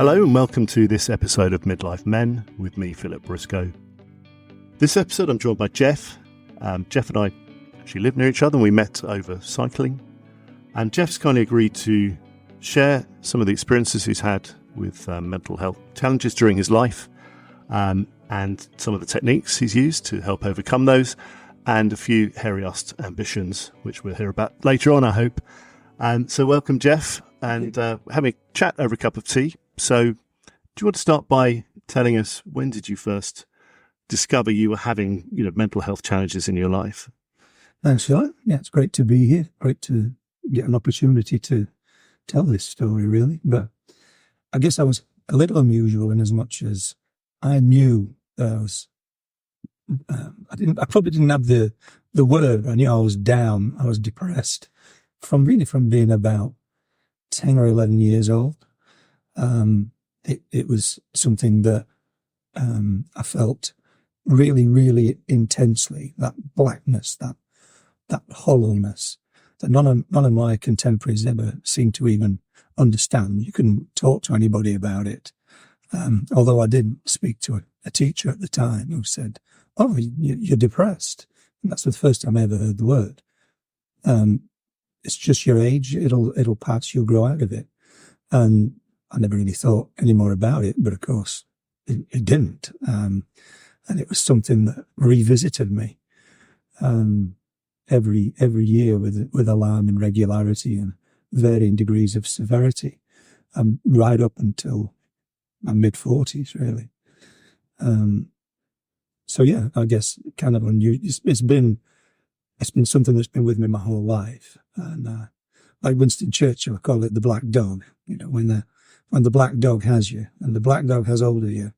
Hello and welcome to this episode of Midlife Men with me, Philip Briscoe. This episode I'm joined by Jeff. Jeff and I actually live near each other and we met over cycling. And Jeff's kindly agreed to share some of the experiences he's had with mental health challenges during his life and some of the techniques he's used to help overcome those and a few hairy-arsed ambitions, which we'll hear about later on, I hope. So welcome, Jeff, and having a chat over a cup of tea. So do you want to start by telling us, when did you first discover you were having, mental health challenges in your life? Thanks, Philip. Yeah, it's great to be here. Great to get an opportunity to tell this story, really. But I guess I was a little unusual in as much as I knew that I was. I probably didn't have the word. I knew I was down. I was depressed from being about 10 or 11 years old. It was something that I felt really, really intensely, that blackness, that hollowness that none of my contemporaries ever seemed to even understand. You couldn't talk to anybody about it. Although I did speak to a teacher at the time who said, "Oh, you're depressed." And that's the first time I ever heard the word. It's just your age. It'll pass. You'll grow out of it. And I never really thought any more about it, but of course it didn't. And it was something that revisited me every year with alarming regularity and varying degrees of severity, right up until my mid-40s, really. So yeah, I guess kind of unusual. It's been something that's been with me my whole life. And like Winston Churchill, I call it the black dog. When the black dog has you, and the black dog has hold of you,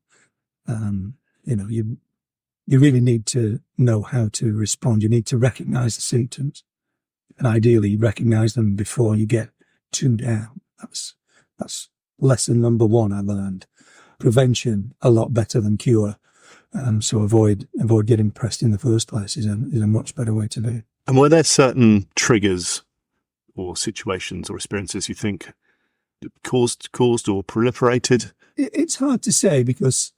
you really need to know how to respond. You need to recognize the symptoms, and ideally recognize them before you get too down. That's lesson number one I learned. Prevention a lot better than cure. So avoid getting pressed in the first place is a much better way to be. And were there certain triggers or situations or experiences you think caused or proliferated? It's hard to say because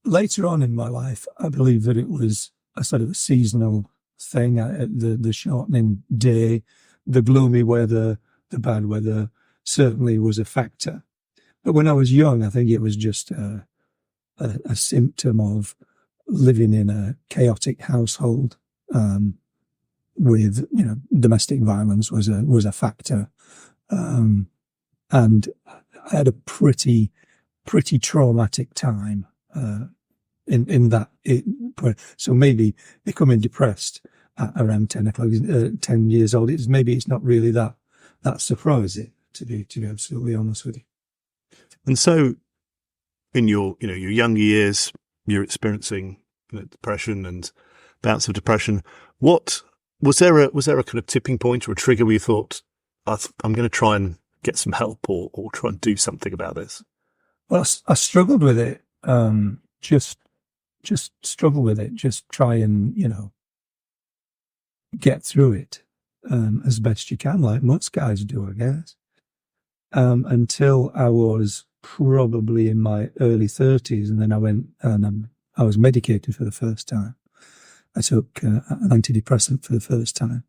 later on in my life, I believe that it was a sort of a seasonal thing. The shortening day, the gloomy weather, the bad weather certainly was a factor. But when I was young, I think it was just a symptom of living in a chaotic household, with, domestic violence was a factor. And I had a pretty traumatic time, in that so maybe becoming depressed at around 10 years old, it's not really that surprising, to be absolutely honest with you. And so in your younger years, you're experiencing depression and bouts of depression. What was there a kind of tipping point or a trigger where you thought, I'm going to try and get some help or try and do something about this? Well, I struggled with it. Just struggle with it. Just try and, get through it, as best you can, like most guys do, I guess. Until I was probably in my early 30s, and then I went and I was medicated for the first time. I took an antidepressant for the first time,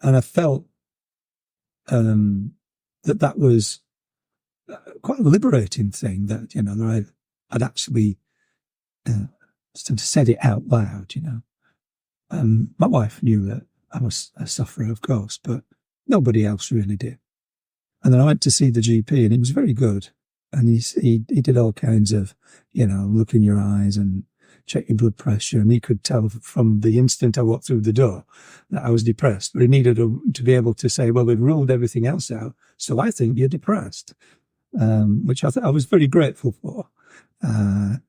and I felt that was quite a liberating thing. That I'd actually said it out loud. My wife knew that I was a sufferer, of course, but nobody else really did. And then I went to see the GP, and he was very good. And he did all kinds of, look in your eyes and check your blood pressure. And he could tell from the instant I walked through the door that I was depressed. But he needed to be able to say, well, we've ruled everything else out, so I think you're depressed, which I was very grateful for. And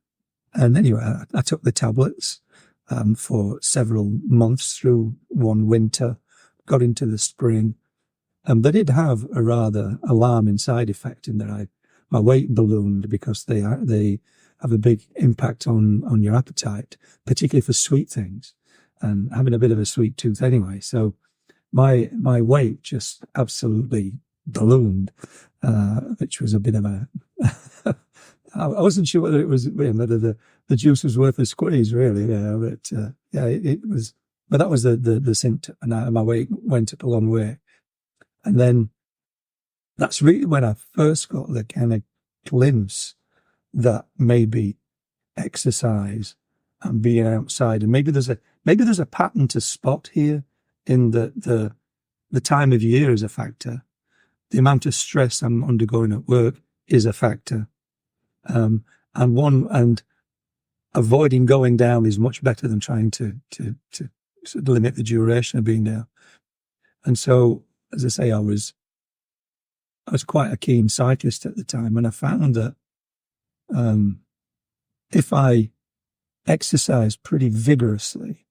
anyway, I took the tablets for several months through one winter, got into the spring. They did have a rather alarming side effect in that my weight ballooned because they have a big impact on your appetite, particularly for sweet things, and having a bit of a sweet tooth anyway. So my weight just absolutely ballooned, which was a bit of a. I wasn't sure whether it was whether the juice was worth a squeeze, really. Yeah, but it was. But that was the symptom, and my weight went up a long way. And then that's really when I first got the kind of glimpse that maybe exercise and being outside, and maybe there's a pattern to spot here in the time of year is a factor. The amount of stress I'm undergoing at work is a factor. And avoiding going down is much better than trying to sort of limit the duration of being down. And so, as I say, I was quite a keen cyclist at the time, and I found that if I exercised pretty vigorously,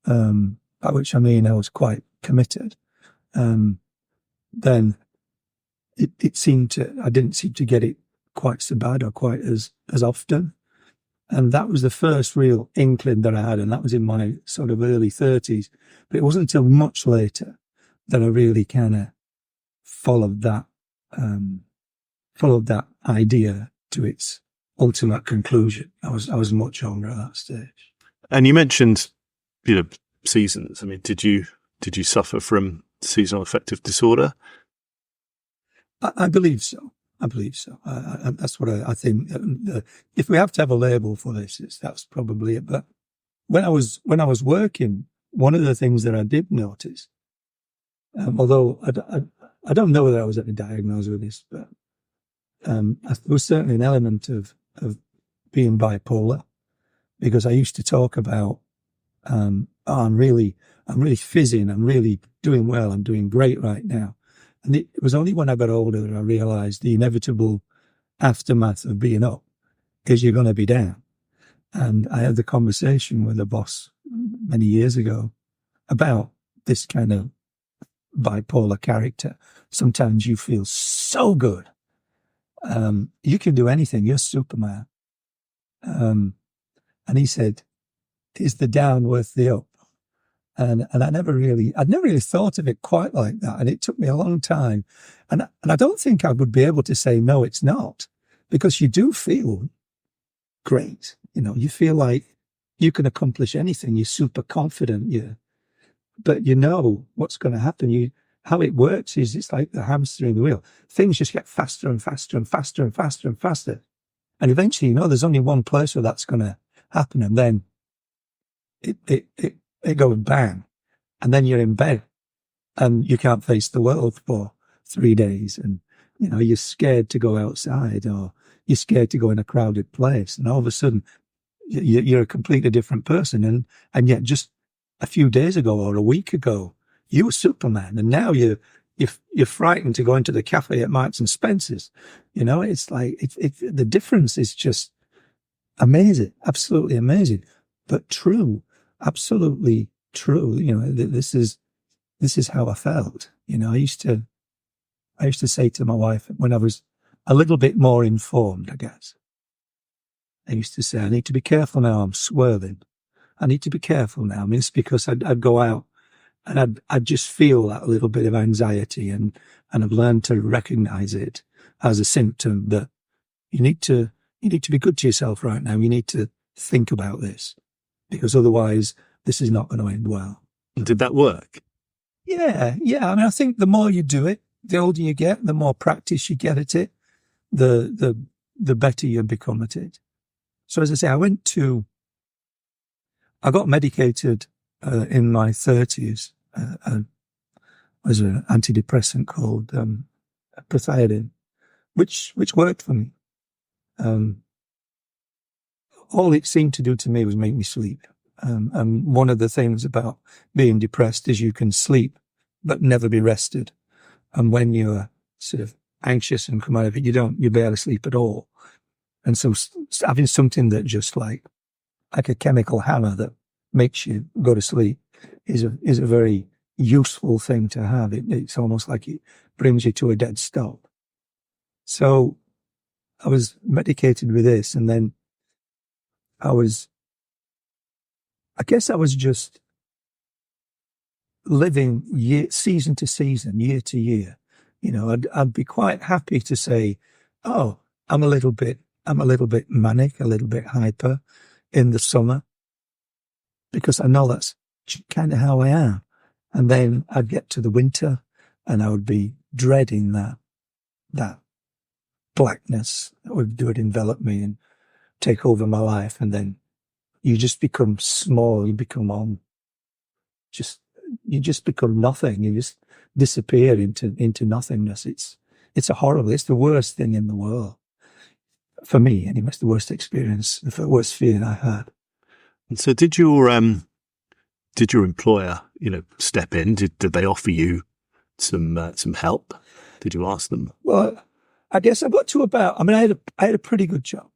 by which I mean I was quite committed, then it seemed I didn't seem to get it quite so bad or quite as often. And that was the first real inkling that I had, and that was in my sort of early 30s. But it wasn't until much later that I really kind of followed that idea to its ultimate conclusion. I was much younger at that stage. And you mentioned, seasons. I mean, did you suffer from seasonal affective disorder? I believe so. That's what I think. If we have to have a label for this, that's probably it. But when I was working, one of the things that I did notice, although I don't know whether I was ever diagnosed with this, but there was certainly an element of being bipolar, because I used to talk about, I'm really fizzing, I'm really doing well, I'm doing great right now. And it was only when I got older that I realized the inevitable aftermath of being up is you're going to be down. And I had the conversation with a boss many years ago about this kind of bipolar character. Sometimes you feel so good. You can do anything. You're Superman. And he said, is the down worth the up? And I'd never really thought of it quite like that. And it took me a long time. And I don't think I would be able to say, no, it's not, because you do feel great. You feel like you can accomplish anything. You're super confident. But you know what's going to happen. How it works is it's like the hamster in the wheel. Things just get faster and faster and faster and faster and faster. And eventually, there's only one place where that's going to happen. And then it goes bang, and then you're in bed and you can't face the world for 3 days. And, you're scared to go outside, or you're scared to go in a crowded place. And all of a sudden you're a completely different person. And yet just a few days ago or a week ago, you were Superman. And now you're frightened to go into the cafe at Marks and Spencer's. It's like, the difference is just amazing, absolutely amazing, but true. Absolutely true. This is how I felt. I used to say to my wife when I was a little bit more informed, I guess, I used to say, I need to be careful now. I'm swerving. I need to be careful now. I mean, it's because I'd go out and I'd just feel that little bit of anxiety, and I've learned to recognize it as a symptom that you need to be good to yourself right now. You need to think about this, because otherwise this is not going to end well. Did that work? Yeah. I mean, I think the more you do it, the older you get, the more practice you get at it, the better you become at it. So as I say, I got medicated in my 30s. Was an antidepressant called prothiadine, which worked for me. All it seemed to do to me was make me sleep. And one of the things about being depressed is you can sleep, but never be rested. And when you're sort of anxious and come out of it, you barely sleep at all. And so having something that just like a chemical hammer that makes you go to sleep is a very useful thing to have. It's almost like it brings you to a dead stop. So I was medicated with this, and then I guess I was just living season to season, year to year. I'd be quite happy to say, oh, I'm a little bit manic, a little bit hyper in the summer, because I know that's kind of how I am. And then I'd get to the winter and I would be dreading that blackness that would envelop me and take over my life. And then you just become small, you become you just become nothing. You just disappear into nothingness. It's it's the worst thing in the world. For me, anyway, it's the worst experience, the worst feeling I had. And so did your employer, step in? Did they offer you some help? Did you ask them? Well, I guess I got to about, I had a pretty good job.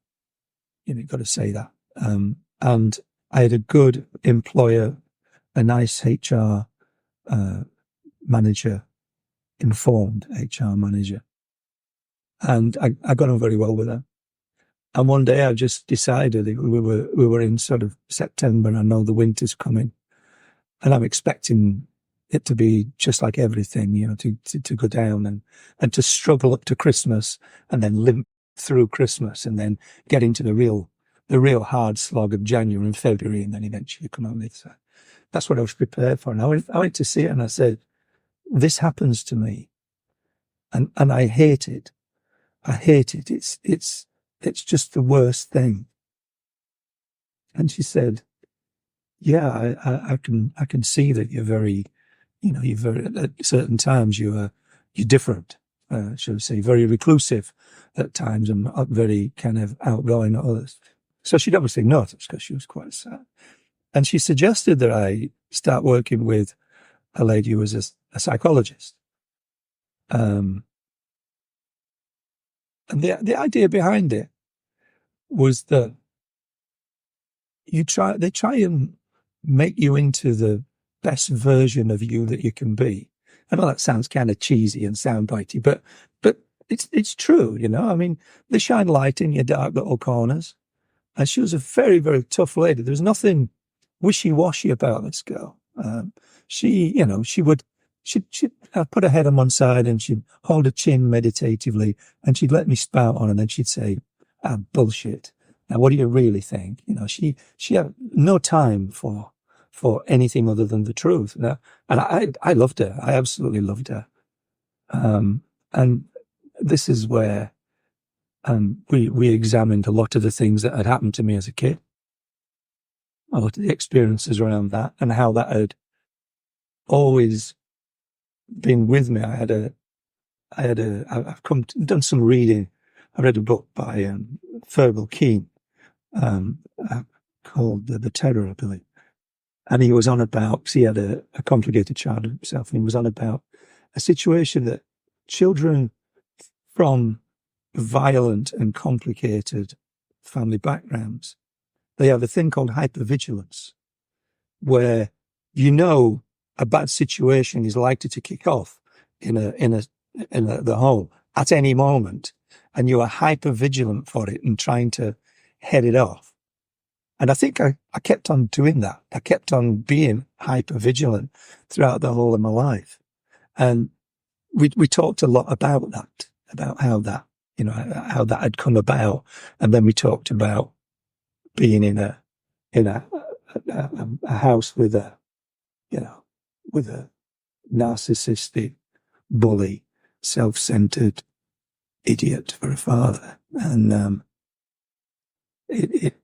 You've got to say that. And I had a good employer, a nice HR manager, informed HR manager. And I got on very well with her. And one day I just decided, we were in sort of September, and I know the winter's coming, and I'm expecting it to be just like everything, to go down and to struggle up to Christmas and then limp through Christmas and then get into the real hard slog of January and February, and then eventually come out with it. That's what I was prepared for. And I went to see it and I said, this happens to me. And I hate it. I hate it. It's just the worst thing. And she said, yeah, I can see that you're very, at certain times you're different, shall we say, very reclusive at times and very kind of outgoing at others. So she'd obviously noticed because she was quite sad. And she suggested that I start working with a lady who was a psychologist. And the idea behind it was that they try and make you into the best version of you that you can be. I know that sounds kind of cheesy and soundbitey, but it's true, they shine light in your dark little corners. And she was a very, very tough lady. There was nothing wishy-washy about this girl. She'd put her head on one side and she'd hold her chin meditatively and she'd let me spout on, and then she'd say, bullshit. Now, what do you really think? She had no time for anything other than the truth. And I loved her. I absolutely loved her. And this is where we examined a lot of the things that had happened to me as a kid, a lot of the experiences around that, and how that had always been with me. I've done some reading. I read a book by Fergal Keane called The Terror, I believe. And he was on about, because he had a complicated childhood himself, and he was on about a situation that children from violent and complicated family backgrounds, they have a thing called hypervigilance, where a bad situation is likely to kick off in the home at any moment, and you are hypervigilant for it and trying to head it off. And I think I kept on doing that. I kept on being hypervigilant throughout the whole of my life. And we talked a lot about that, about how that had come about. And then we talked about being in a house with a narcissistic, bully, self-centered idiot for a father. And if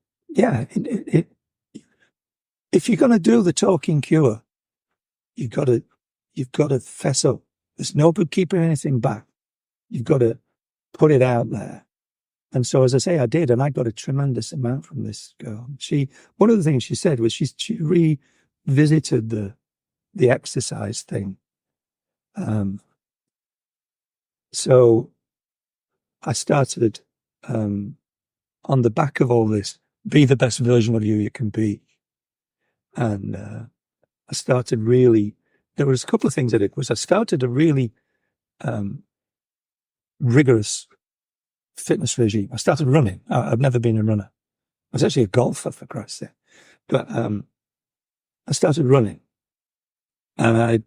you're going to do the talking cure, you've got to fess up. There's no good keeping anything back. You've got to put it out there. And so, as I say, I did, and I got a tremendous amount from this girl. One of the things she said was she revisited the exercise thing. So I started, on the back of all this, be the best version of you can be. And I started there was a couple of things I did. I started a really rigorous fitness regime. I started running. I've never been a runner. I was actually a golfer, for Christ's sake. But I started running. And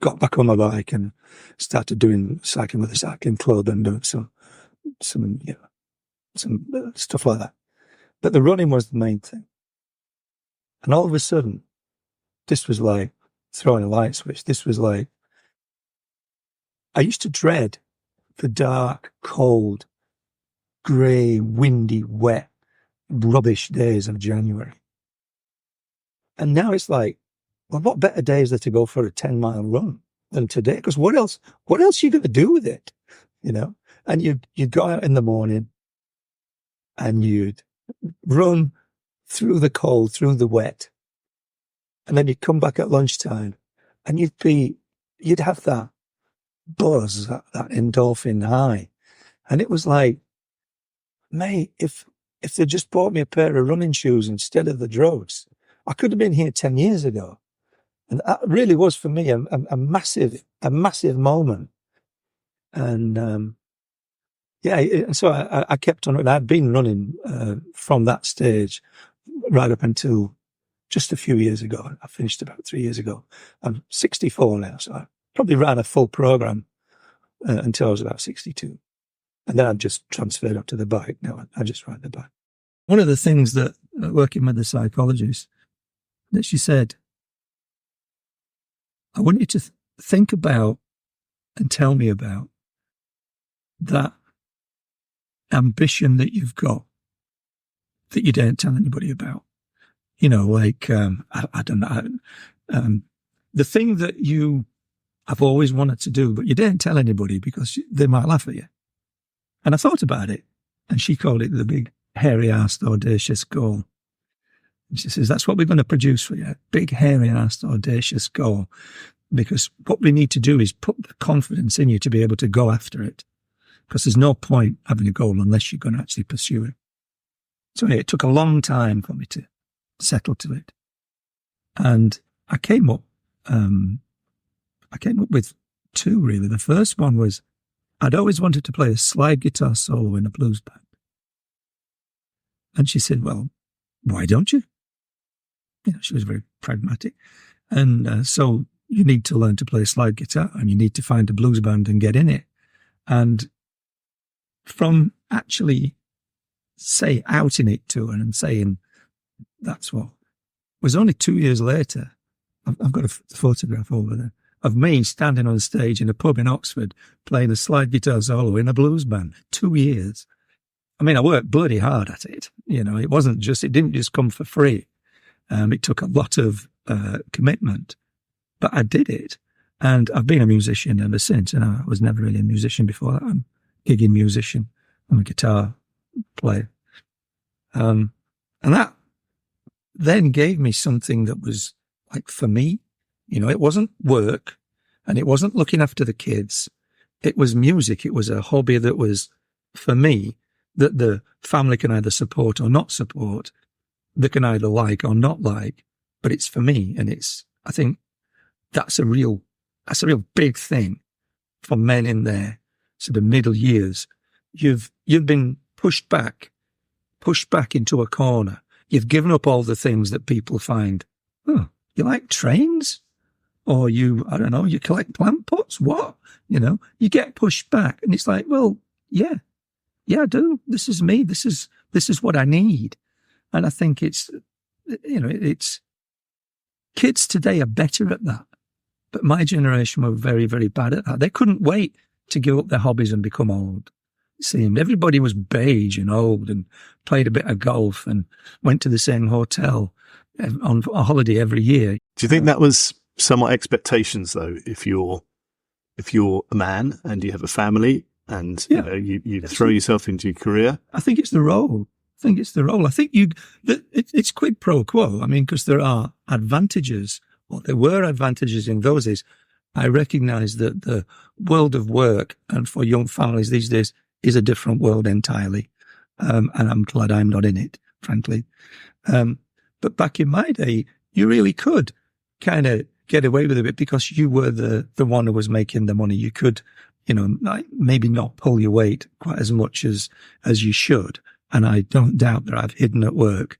got back on my bike and started doing cycling with a cycling club and doing some stuff like that. But the running was the main thing. And all of a sudden, this was like throwing a light switch. This was like, I used to dread the dark, cold, grey, windy, wet, rubbish days of January. And now it's like, well, what better day is there to go for a 10-mile run than today? Because what else are you going to do with it? And you'd go out in the morning and you'd run through the cold, through the wet. And then you'd come back at lunchtime and you'd have that buzz, that endorphin high. And it was like, mate, if they just bought me a pair of running shoes instead of the drugs, I could have been here 10 years ago. And that really was for me a massive moment. And so I kept on, and I'd been running from that stage right up until just a few years ago. I finished about 3 years ago. I'm 64 now, so I probably ran a full program until I was about 62. And then I just transferred up to the bike. Now I just ride the bike. One of the things that, working with the psychologist, that she said, I want you to think about and tell me about that ambition that you've got that you don't tell anybody about. Like, I don't know, the thing that you have always wanted to do, but you don't tell anybody because they might laugh at you. And I thought about it, and she called it the big, hairy-assed, audacious goal. And she says, that's what we're going to produce for you, big, hairy-assed, audacious goal, because what we need to do is put the confidence in you to be able to go after it, because there's no point having a goal unless you're going to actually pursue it. So anyway, it took a long time for me to settle to it. And I came up with two, really. The first one was, I'd always wanted to play a slide guitar solo in a blues band. And she said, well, why don't you? She was very pragmatic. And so you need to learn to play slide guitar and you need to find a blues band and get in it. And from actually, outing it to her and saying, that's what, was only 2 years later, I've got a photograph over there, of me standing on stage in a pub in Oxford playing a slide guitar solo in a blues band. 2 years. I mean, I worked bloody hard at it. It didn't just come for free. It took a lot of commitment, but I did it. And I've been a musician ever since. And I was never really a musician before that. I'm a gigging musician. I'm a guitar player. And that then gave me something that was like for me. It wasn't work and it wasn't looking after the kids. It was music. It was a hobby that was for me, that the family can either support or not support. They can either like or not like, but it's for me. And I think that's a real big thing for men in their sort of middle years. You've been pushed back into a corner. You've given up all the things that people find, you like trains? Or you collect plant pots? What? You get pushed back. And it's like, well, yeah, I do. This is me. This is what I need. And I think it's kids today are better at that. But my generation were very, very bad at that. They couldn't wait to give up their hobbies and become old. It seemed everybody was beige and old and played a bit of golf and went to the same hotel on a holiday every year. Do you think that was somewhat expectations, though? If you're a man and you have a family and you throw yourself into your career, I think it's the role. I think it's quid pro quo. I mean, because there are advantages, or there were advantages in those days. I recognise that the world of work and for young families these days is a different world entirely. And I'm glad I'm not in it, frankly. But back in my day, you really could kind of get away with it because you were the one who was making the money. You could, maybe not pull your weight quite as much as you should. And I don't doubt that I've hidden at work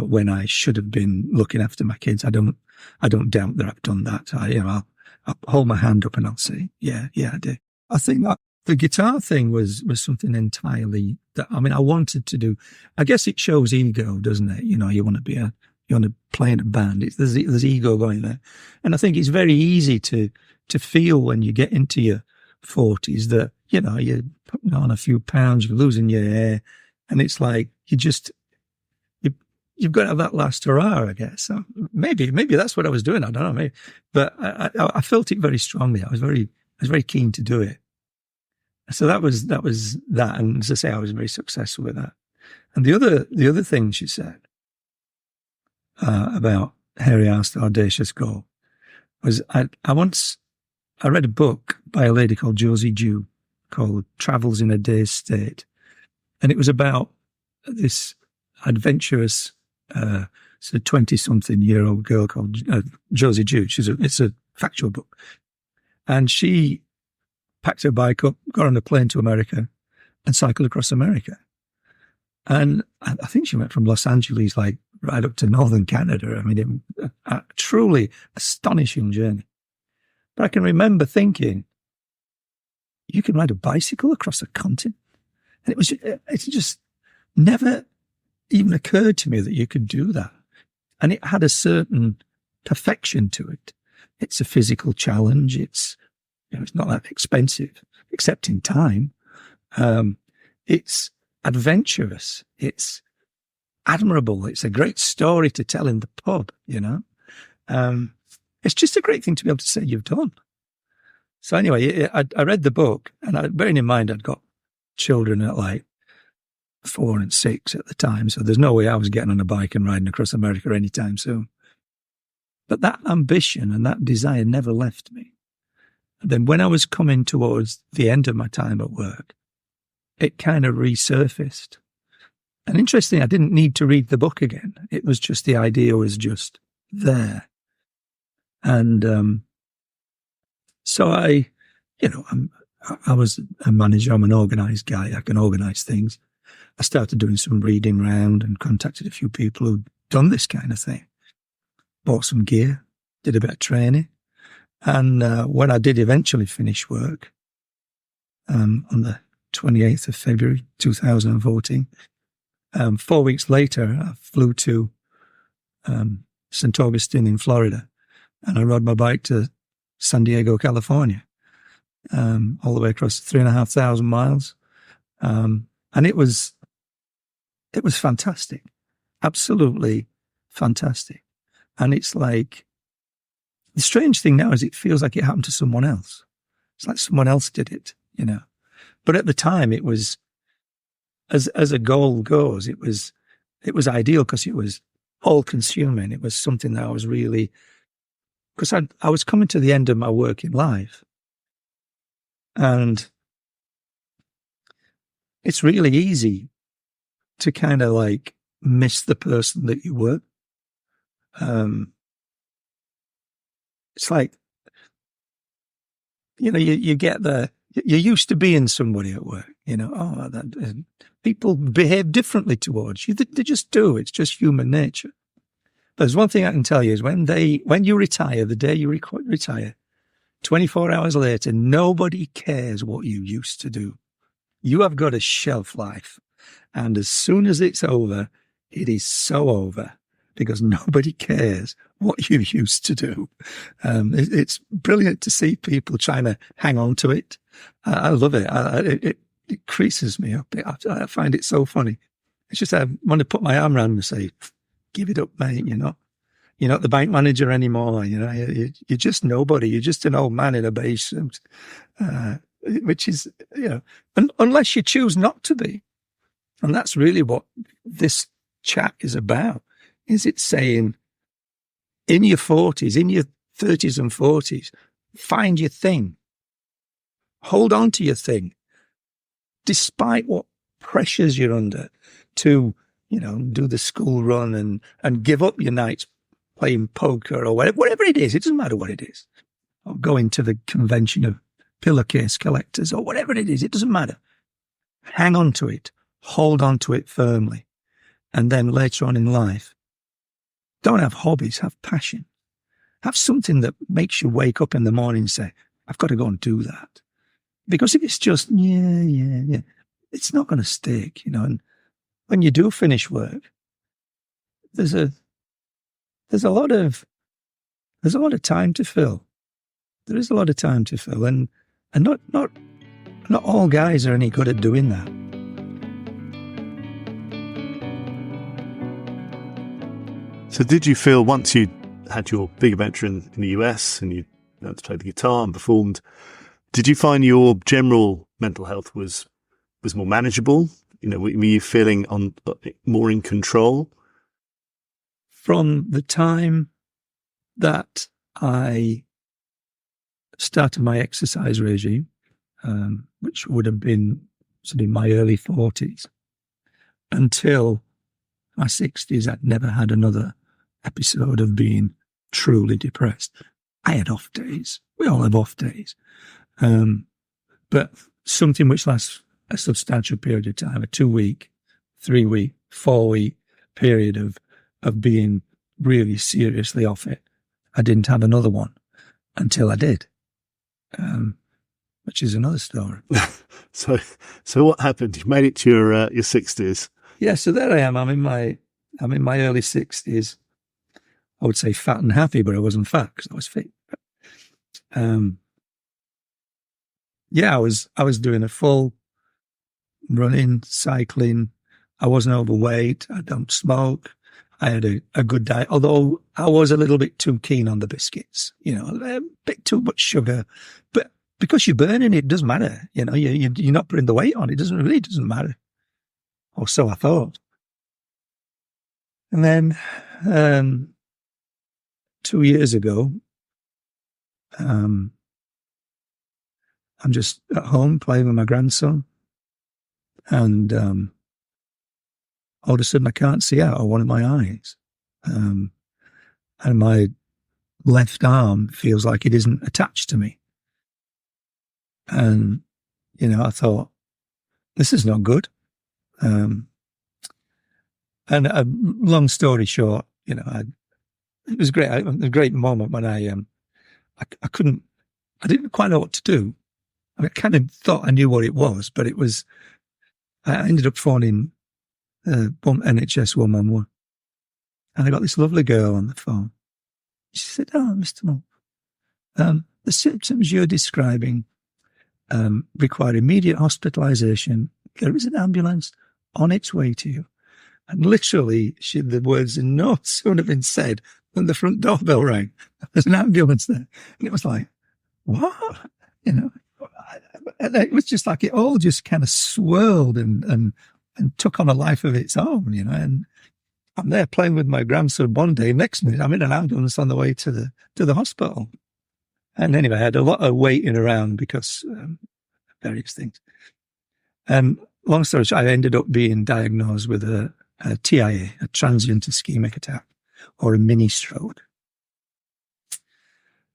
when I should have been looking after my kids. I don't doubt that I've done that. I'll hold my hand up and I'll say, yeah, I do. I think that the guitar thing was something entirely that, I mean, I wanted to do. I guess it shows ego, doesn't it? You know, you want to play in a band. There's ego going there. And I think it's very easy to feel when you get into your 40s that, you know, you're putting on a few pounds, you're losing your hair. And it's like, you've got to have that last hurrah, I guess. So maybe that's what I was doing. I don't know, maybe. But I felt it very strongly. I was very keen to do it. So that was that. And as I say, I was very successful with that. And the other thing she said about Harry asked Audacious Goal was I read a book by a lady called Josie Dew called Travels in a Dazed State. And it was about this adventurous, sort of 20-something-year-old girl called Josie Dew. It's a factual book. And she packed her bike up, got on a plane to America, and cycled across America. And I think she went from Los Angeles, like, right up to northern Canada. I mean, a truly astonishing journey. But I can remember thinking, you can ride a bicycle across a continent? And it just never even occurred to me that you could do that. And it had a certain perfection to it. It's a physical challenge. It's not that expensive, except in time. It's adventurous. It's admirable. It's a great story to tell in the pub, you know. It's just a great thing to be able to say you've done. So anyway, I read the book, and bearing in mind I'd got children at like 4 and 6 at the time, so there's no way I was getting on a bike and riding across America anytime soon. But that ambition and that desire never left me. And then when I was coming towards the end of my time at work, it kind of resurfaced. And interestingly, I didn't need to read the book again. It was just, the idea was just there. And so I was a manager. I'm an organized guy. I can organize things. I started doing some reading round and contacted a few people who'd done this kind of thing. Bought some gear, did a bit of training. And when I did eventually finish work, on the 28th of February, 2014, 4 weeks later, I flew to St. Augustine in Florida, and I rode my bike to San Diego, California, all the way across 3,500 miles. And it was fantastic, absolutely fantastic. And it's like, the strange thing now is it feels like it happened to someone else. It's like someone else did it, you know. But at the time, it was, as a goal goes, it was ideal because it was all consuming. It was something that I was really, because I was coming to the end of my working life, and it's really easy to kind of like miss the person that you were. It's like, you know, you get you're used to being somebody at work, you know, people behave differently towards you. They just do. It's just human nature. But there's one thing I can tell you is when you retire, the day you retire, 24 hours later, nobody cares what you used to do. You have got a shelf life. And as soon as it's over, it is so over, because nobody cares what you used to do. It's brilliant to see people trying to hang on to it. I love it. It creases me up. I find it so funny. It's just, I want to put my arm around them and say, give it up, mate. You're not the bank manager anymore. You know, you're just nobody. You're just an old man in a beige suit, which is, you know, unless you choose not to be. And that's really what this chat is about. Is it saying, in your 40s, in your 30s and 40s, find your thing. Hold on to your thing. Despite what pressures you're under to, you know, do the school run and give up your nights playing poker or whatever it is. It doesn't matter what it is. Or going to the convention of pillowcase collectors or whatever it is. It doesn't matter. Hang on to it. Hold on to it firmly. And then later on in life, don't have hobbies, have passion. Have something that makes you wake up in the morning and say, I've got to go and do that. Because if it's just, yeah, it's not going to stick, you know. And when you do finish work, there's a lot of time to fill. There is a lot of time to fill, and not all guys are any good at doing that. So did you feel once you had your big adventure in the US and you learned to play the guitar and performed, did you find your general mental health was more manageable? You know, were you feeling more in control? From the time that I started my exercise regime, which would have been sort of in my early 40s, until my 60s, I'd never had another episode of being truly depressed. I had off days. We all have off days. But something which lasts a substantial period of time, a 2-week, 3-week, 4-week period of being really seriously off it. I didn't have another one until I did, which is another story. So what happened? You made it to your 60s. Yeah, so there I am. I'm in my early 60s. I would say fat and happy, but I wasn't fat because I was fit. I was doing a full running, cycling. I wasn't overweight. I don't smoke. I had a good diet, although I was a little bit too keen on the biscuits, you know, a bit too much sugar. But because you're burning it, doesn't matter. You know, you're not putting the weight on. It doesn't matter. Or so I thought. And then 2 years ago, I'm just at home playing with my grandson, and all of a sudden I can't see out of one of my eyes, and my left arm feels like it isn't attached to me. And you know, I thought, this is not good. And long story short, you know, it was great. A great moment when I didn't quite know what to do. I mean, I kind of thought I knew what it was, but I ended up phoning NHS 111, and I got this lovely girl on the phone. She said, "Oh, Mr. Moore, the symptoms you're describing require immediate hospitalisation. There is an ambulance on its way to you." And literally, the words had no sooner been said than the front doorbell rang. There's an ambulance there. And it was like, what? You know, and it was just like it all just kind of swirled and took on a life of its own, you know. And I'm there playing with my grandson one day. Next minute, I'm in an ambulance on the way to the hospital. And anyway, I had a lot of waiting around because various things. And long story short, I ended up being diagnosed with a TIA, a transient ischemic attack, or a mini stroke.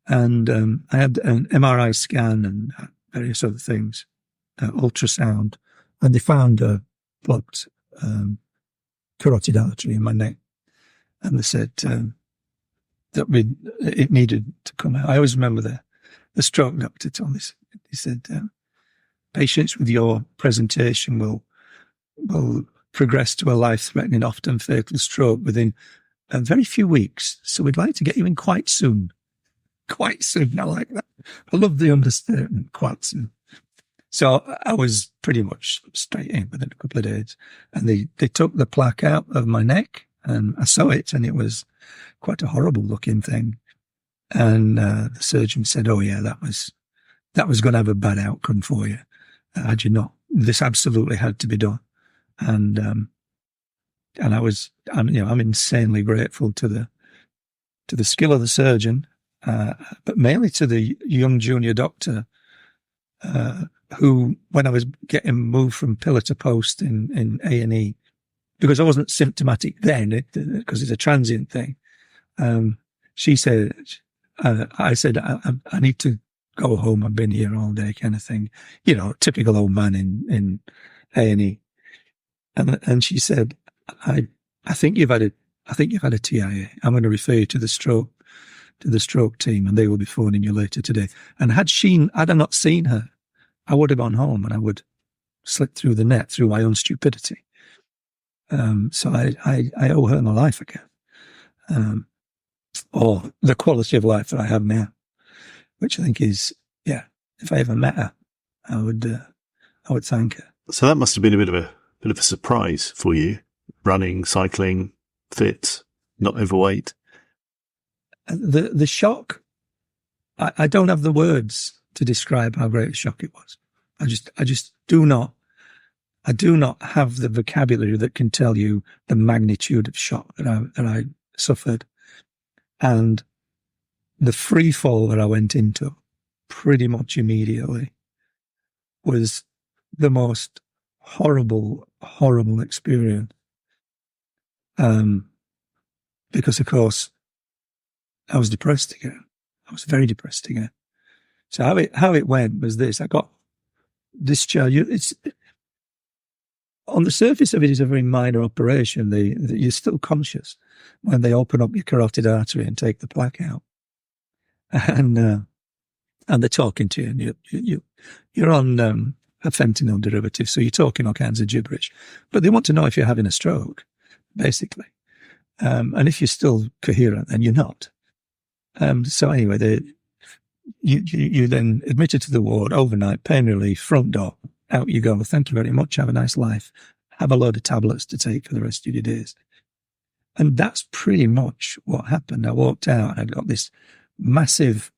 And I had an MRI scan and various other things, ultrasound, and they found a blocked carotid artery in my neck. And they said that it needed to come out. I always remember the stroke doctor told me, he said, patients with your presentation will progress to a life-threatening, often fatal stroke within very few weeks. So we'd like to get you in quite soon. Quite soon. I like that. I love the understatement, quite soon. So I was pretty much straight in within a couple of days. And they took the plaque out of my neck, and I saw it, and it was quite a horrible looking thing. And the surgeon said, "Oh yeah, that was going to have a bad outcome for you. Had you not, this absolutely had to be done." And I'm insanely grateful to the skill of the surgeon, but mainly to the young junior doctor, who, when I was getting moved from pillar to post in A&E, because I wasn't symptomatic then, because it's a transient thing, she said, I said, I need to go home. I've been here all day, kind of thing. You know, typical old man in A&E. And she said, I think you've had a TIA. I'm going to refer you to the stroke to the stroke team, and they will be phoning you later today. And had I not seen her, I would have gone home and I would slip through the net through my own stupidity. So I owe her my life again, or the quality of life that I have now, which I think is, if I ever met her, I would thank her. So that must have been a bit of a surprise for you, running, cycling, fit, not overweight. The shock, I don't have the words to describe how great a shock it was. I just do not have the vocabulary that can tell you the magnitude of shock that I suffered. And the free fall that I went into pretty much immediately was the most horrible experience. Because of course I was depressed again. I was very depressed again. So how it went was this: I got discharged. It's on the surface of it is a very minor operation. You're still conscious when they open up your carotid artery and take the plaque out, and they're talking to you, and you're on a fentanyl derivative, so you're talking all kinds of gibberish. But they want to know if you're having a stroke, basically, and if you're still coherent, then you're not. So anyway, you then admitted to the ward overnight, pain relief, front door, out you go. Thank you very much. Have a nice life. Have a load of tablets to take for the rest of your days. And that's pretty much what happened. I walked out and I'd got this massive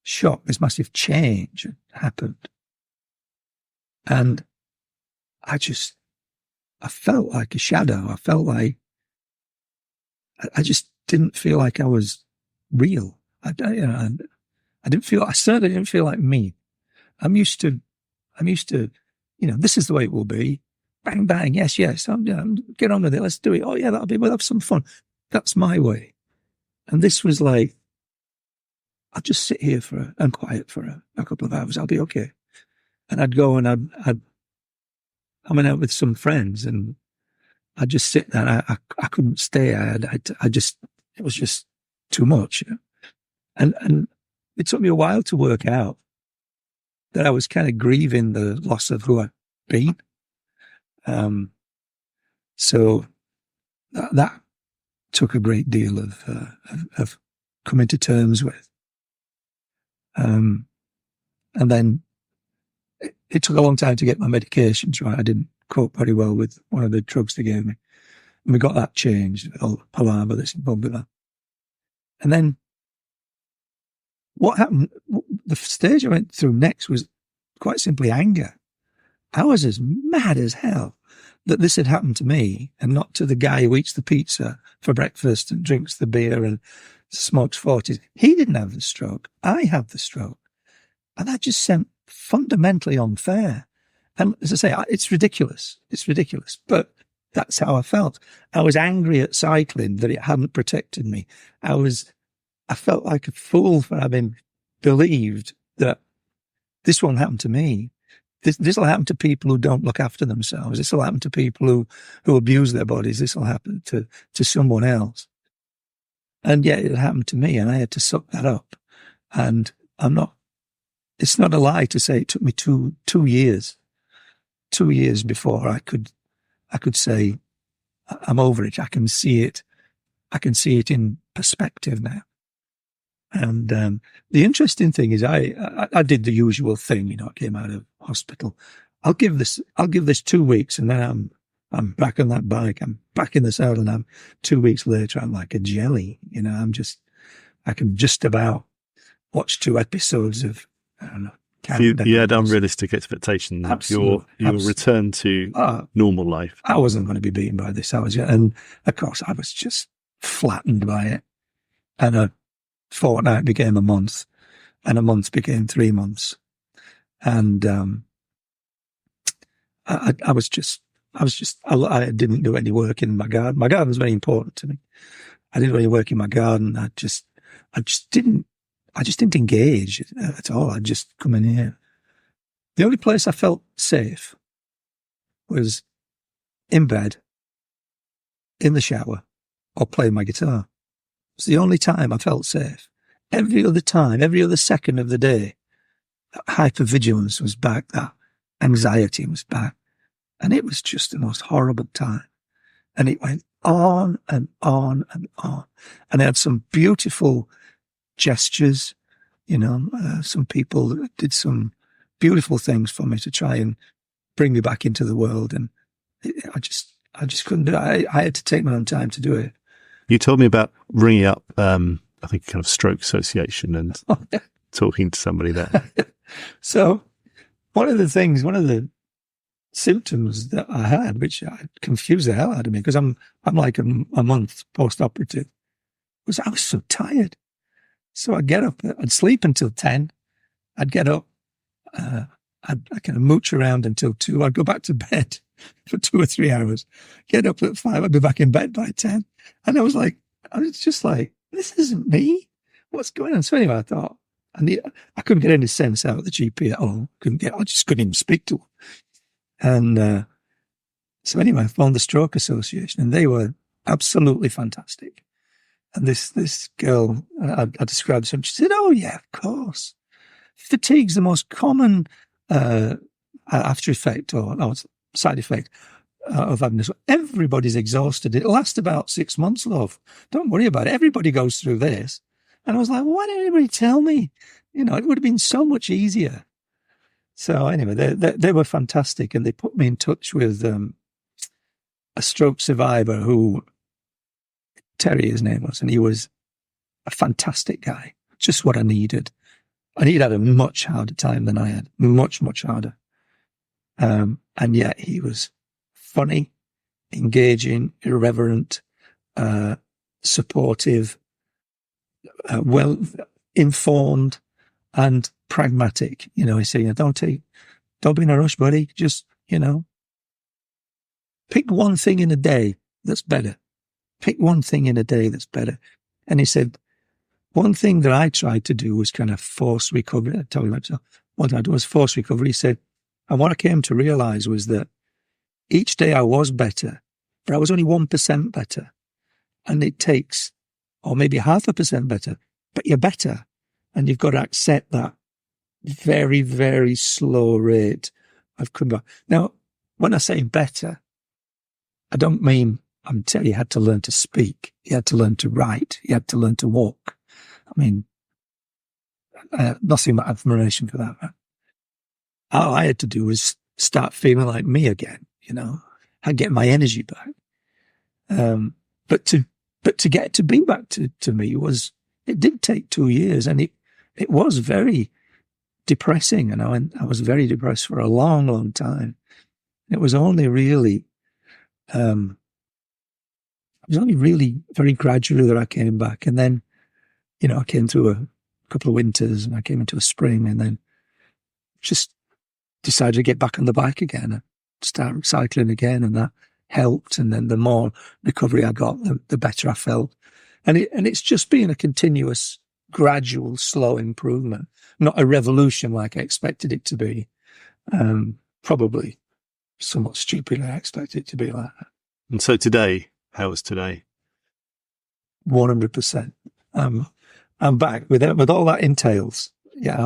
shock, this massive change happened. And I felt like a shadow. I felt like I just didn't feel like I was real. I certainly didn't feel like me. I'm used to, this is the way it will be. Bang, bang. Yes. Get on with it. Let's do it. Oh yeah, we'll have some fun. That's my way. And this was like, I'll just sit here and quiet for a couple of hours. I'll be okay. And I'd go and I went out with some friends and I'd just sit there. I couldn't stay. It was just too much. And it took me a while to work out that I was kind of grieving the loss of who I'd been. So that took a great deal of coming to terms with. And then it took a long time to get my medications right. I didn't cope very well with one of the drugs they gave me. And we got that changed, all the palaver that's involved with that. And then what happened, the stage I went through next was quite simply anger. I was as mad as hell that this had happened to me and not to the guy who eats the pizza for breakfast and drinks the beer and smokes 40s. He didn't have the stroke. I had the stroke. And that just seemed fundamentally unfair. And as I say, it's ridiculous. It's ridiculous. But that's how I felt. I was angry at cycling that it hadn't protected me. I felt like a fool for having believed that this won't happen to me. This will happen to people who don't look after themselves. This will happen to people who abuse their bodies. This will happen to someone else. And yet it happened to me and I had to suck that up. And it's not a lie to say it took me two years before I could say, I'm over it. I can see it. I can see it in perspective now. And the interesting thing is I did the usual thing, I came out of hospital. I'll give this 2 weeks and then I'm back on that bike. I'm back in the saddle and I'm 2 weeks later, I'm like a jelly. I can just about watch 2 episodes of, I don't know. You had unrealistic expectations of your return to normal life. I wasn't going to be beaten by this. And of course I was just flattened by it. And a fortnight became a month and a month became 3 months. And, I didn't do any work in my garden. My garden was very important to me. I didn't do any work in my garden. I just didn't engage at all. I'd just come in here. The only place I felt safe was in bed, in the shower, or playing my guitar. It's the only time I felt safe. every other time, every other second of the day, that hypervigilance was back, that anxiety was back. And it was just the most horrible time. And it went on and on and on. And I had some beautiful gestures, some people that did some beautiful things for me to try and bring me back into the world. And I just couldn't do it. I had to take my own time to do it. You told me about ringing up, I think, kind of stroke association and talking to somebody there. So one of the symptoms that I had, which confused the hell out of me, because I'm like a month post-operative, was I was so tired. So I'd get up, I'd sleep until 10. I'd get up, I'd kind of mooch around until 2. I'd go back to bed for 2 or 3 hours, get up at 5. I'd be back in bed by 10. And I was just like, this isn't me. What's going on? So anyway, I thought, I couldn't get any sense out of the GP at all. I just couldn't even speak to him. And so anyway, I found the Stroke Association, and they were absolutely fantastic. And this girl, I described to her, she said, "Oh yeah, of course. Fatigue's the most common after effect or side effect of having this. Everybody's exhausted. It lasts about 6 months, love. Don't worry about it. Everybody goes through this." And I was like, well, why didn't anybody tell me? It would have been so much easier. So anyway, they were fantastic, and they put me in touch with a stroke survivor who, Terry, his name was, and he was a fantastic guy, just what I needed. And he'd had a much harder time than I had, much, much harder. And yet he was funny, engaging, irreverent, supportive, well informed, and pragmatic. He said, don't be in a rush, buddy. Just, pick one thing in a day that's better. Pick one thing in a day that's better. And he said, one thing that I tried to do was kind of force recovery. I told him myself, what I do was force recovery. He said, and what I came to realize was that each day I was better, but I was only 1% better. And it takes, or maybe 0.5% better, but you're better. And you've got to accept that very, very slow rate of coming back. Now, when I say better, I don't mean, I'm telling you, you had to learn to speak. You had to learn to write. You had to learn to walk. I mean, nothing but admiration for that. All I had to do was start feeling like me again, and get my energy back. But to get to be back to me it did take 2 years, and it was very depressing. And I was very depressed for a long, long time. It was only really, very gradually that I came back. And then, I came through a couple of winters, and I came into a spring, and then just decided to get back on the bike again and start cycling again. And that helped. And then the more recovery I got, the better I felt. And it's just been a continuous, gradual, slow improvement, not a revolution like I expected it to be. Probably somewhat stupidly I expected it to be like that. And so today, how was today? 100%. I'm back with all that entails. Yeah,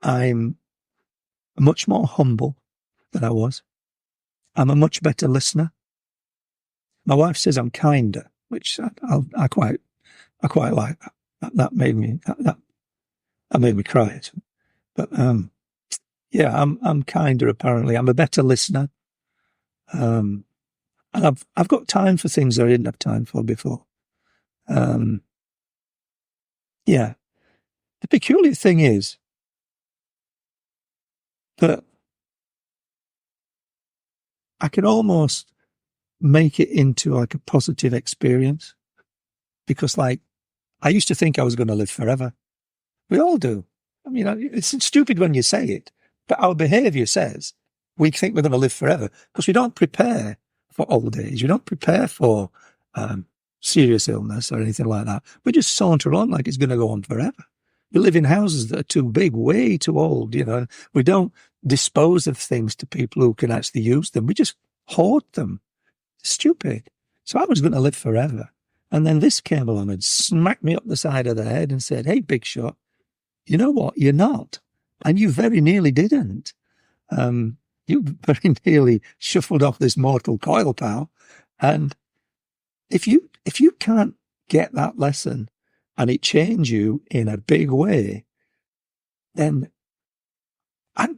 I'm much more humble than I was. I'm a much better listener. My wife says I'm kinder, which I quite like. That made me cry. But yeah, I'm kinder. Apparently, I'm a better listener. And I've got time for things I didn't have time for before. Yeah. The peculiar thing is that I can almost make it into like a positive experience, because I used to think I was going to live forever. We all do. I mean, it's stupid when you say it, but our behavior says we think we're going to live forever because we don't prepare for old age. We don't prepare for serious illness or anything like that. We just saunter on like it's going to go on forever. We live in houses that are too big, way too old. We don't dispose of things to people who can actually use them. We just hoard them. Stupid. So I was going to live forever. And then this came along and smacked me up the side of the head and said, hey, big shot, you know what? You're not. And you very nearly didn't. You very nearly shuffled off this mortal coil, pal. And if you can't get that lesson and it change you in a big way, then,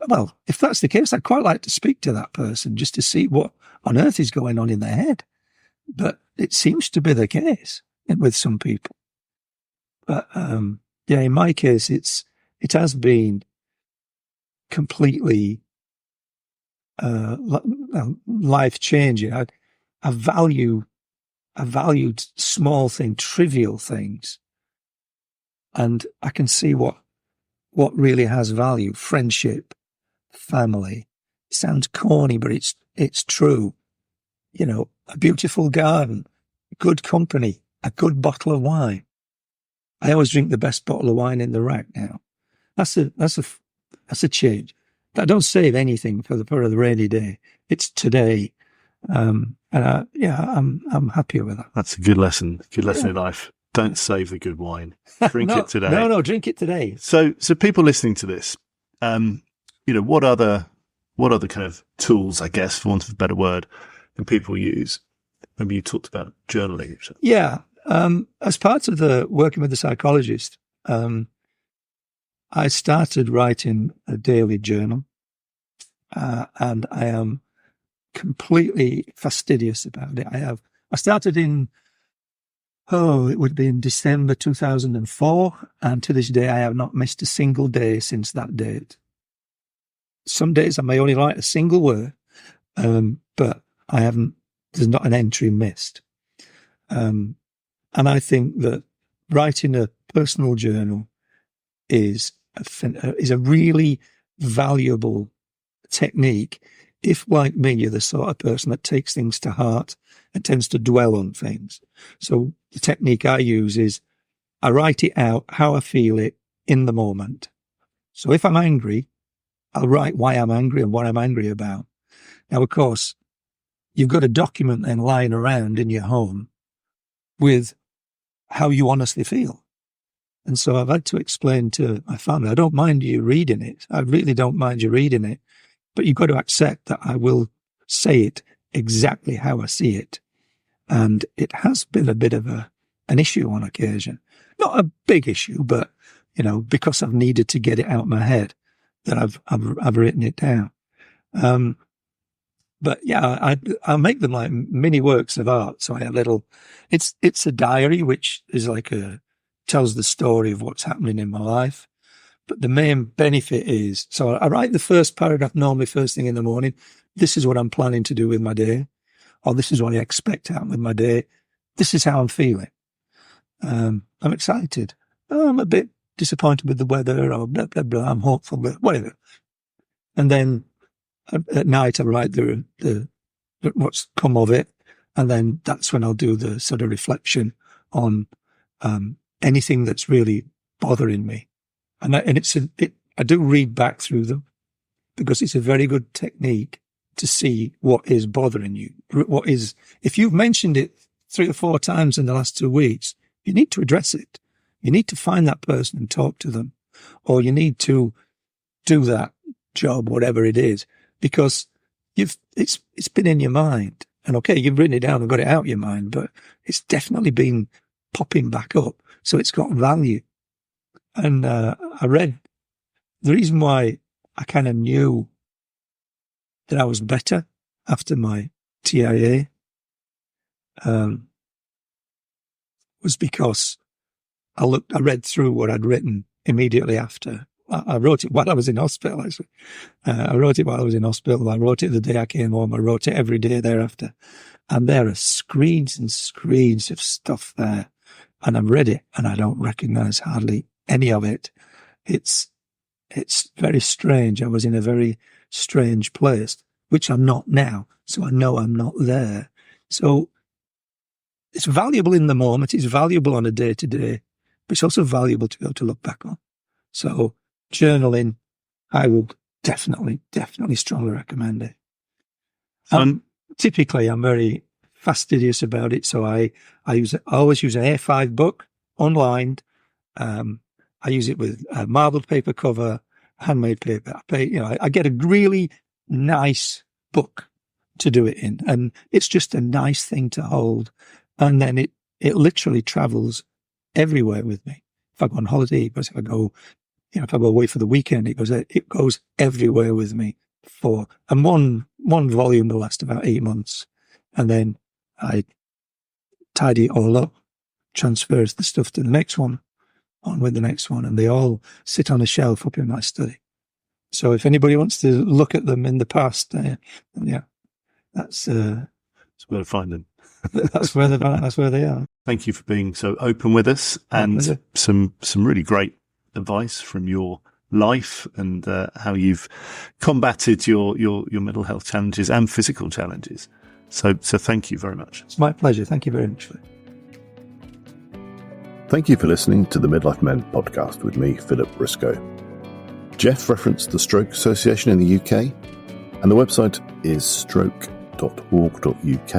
well, if that's the case, I'd quite like to speak to that person just to see what on earth is going on in their head. But it seems to be the case with some people. But yeah, in my case, it has been completely life changing. I valued small things, trivial things, and I can see what really has value: friendship, family. It sounds corny, but it's true. You know, a beautiful garden, good company, a good bottle of wine. I always drink the best bottle of wine in the rack now. That's a change. That don't save anything for the rainy day. It's today. And I'm happy with that. That's a good lesson. Good lesson in life. Don't save the good wine. Drink it today. No, drink it today. So people listening to this, what other kind of tools, I guess, for want of a better word, can people use? Maybe you talked about journaling. So. Yeah. As part of the working with the psychologist, I started writing a daily journal, and I am completely fastidious about it. I started it would be in December 2004, and to this day I have not missed a single day since that date. Some days I may only write a single word, but there's not an entry missed. And I think that writing a personal journal is a really valuable technique if, like me, you're the sort of person that takes things to heart and tends to dwell on things. So the technique I use is I write it out how I feel it in the moment. So if I'm angry, I'll write why I'm angry and what I'm angry about. Now, of course, you've got a document then lying around in your home with how you honestly feel. And so I've had to explain to my family, I don't mind you reading it. I really don't mind you reading it. But you've got to accept that I will say it exactly how I see it. And it has been a bit of an issue on occasion. Not a big issue, but, because I've needed to get it out of my head, that I've written it down. But yeah, I make them like mini works of art. So I have it's a diary, which is tells the story of what's happening in my life. But the main benefit is, so I write the first paragraph normally first thing in the morning. This is what I'm planning to do with my day, or this is what I expect out with my day. This is how I'm feeling. I'm excited. I'm a bit disappointed with the weather, or blah, blah, blah. I'm hopeful, but whatever. And then at night, I write the what's come of it. And then that's when I'll do the sort of reflection on anything that's really bothering me. And I do read back through them because it's a very good technique to see what is bothering you. If you've mentioned it 3 or 4 times in the last 2 weeks, you need to address it. You need to find that person and talk to them, or you need to do that job, whatever it is, because it's been in your mind. And okay, you've written it down and got it out of your mind, but it's definitely been popping back up. So it's got value. And I read the reason why I kind of knew that I was better after my TIA was because I read through what I'd written immediately after. I wrote it while I was in hospital, actually. I wrote it while I was in hospital. I wrote it the day I came home. I wrote it every day thereafter. And there are screens and screens of stuff there. And I've read it and I don't recognize hardly any of it. It's very strange. I was in a very strange place, which I'm not now. So I know I'm not there. So it's valuable in the moment. It's valuable on a day to day, but it's also valuable to go to look back on. So journaling, I would definitely strongly recommend it. Typically, I'm very fastidious about it. So I always use an A5 book, unlined. I use it with a marbled paper cover, handmade paper. I get a really nice book to do it in, and it's just a nice thing to hold. And then it literally travels everywhere with me. If I go on holiday, if I go away for the weekend, it goes everywhere with me. And one volume will last about 8 months, and then I tidy it all up, transfers the stuff to the next one, on with the next one, and they all sit on a shelf up in my study. So if anybody wants to look at them in the past, that's where to find them. That's where they are. Thank you for being so open with us, and some really great advice from your life and how you've combated your mental health challenges and physical challenges. So thank you very much. It's my pleasure. Thank you very much for it. Thank you for listening to the Midlife Men podcast with me, Philip Briscoe. Jeff referenced the Stroke Association in the UK, and the website is stroke.org.uk.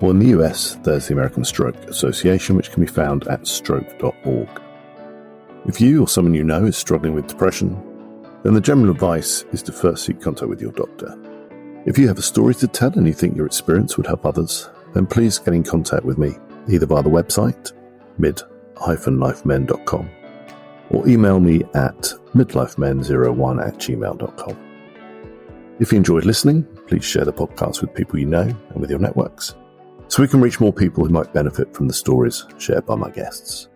Or in the US, there's the American Stroke Association, which can be found at stroke.org. If you or someone you know is struggling with depression, then the general advice is to first seek contact with your doctor. If you have a story to tell and you think your experience would help others, then please get in contact with me, either via the website, mid-lifemen.com, or email me at midlifemen01@gmail.com. If you enjoyed listening, please share the podcast with people you know and with your networks, so we can reach more people who might benefit from the stories shared by my guests.